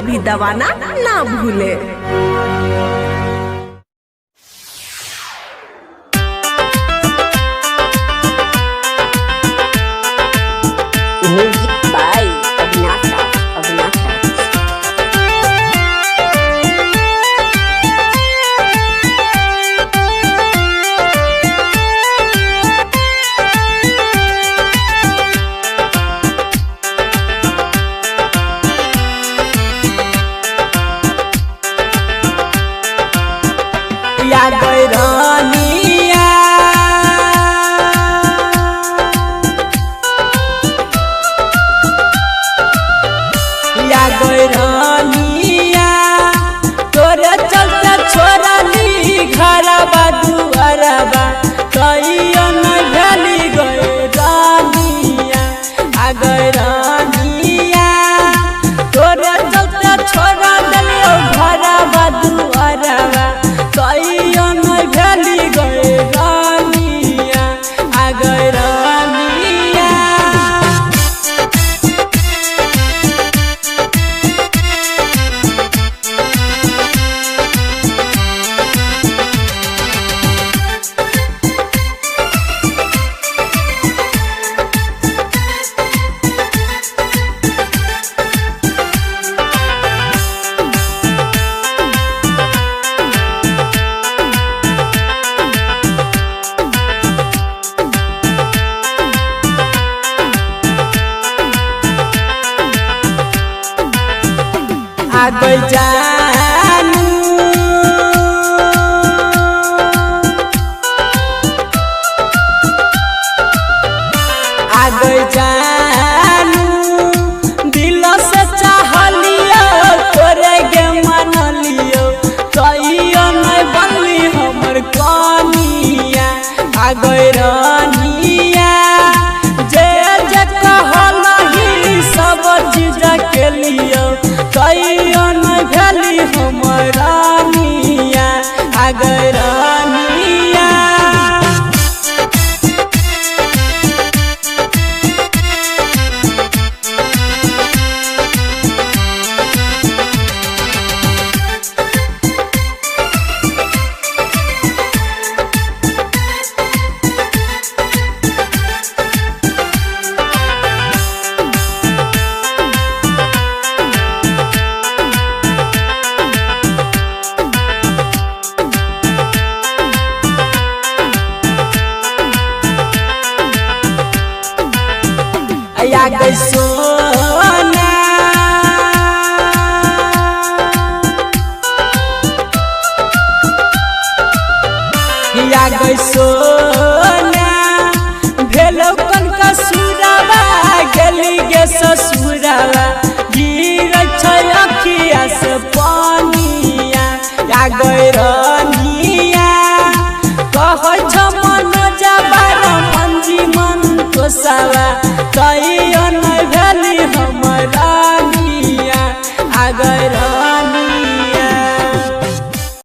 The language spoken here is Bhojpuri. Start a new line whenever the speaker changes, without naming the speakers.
भी दबाना ना भूले।
तोरे चलते छोड़ली घरबा दुआरबा कहियो नहीं भेली गए रानिया आ गए रानिया। तोरे चलते छोड़ दिलियो घरबा दुआरबा कहियो नहीं भेली गए रानिया आ गए रानिया। आ गई जानू आ गई जानू दिल से चाहलियो तोरे के मन लियो कहियो नहीं बनली हमर कनिया आ गई रानिया। जे जे कहलही सब चीज के लियो कहियो नहीं भेली हमर रानिया आ गई रानिया। आ गई सोना आ गई सोना भेलो कन कसुरवा गेली गे ससुरवा गिर छै अखिया से पानिया आ गई रानिया। कहै छ मन जबार मंजी मन तो सवा कई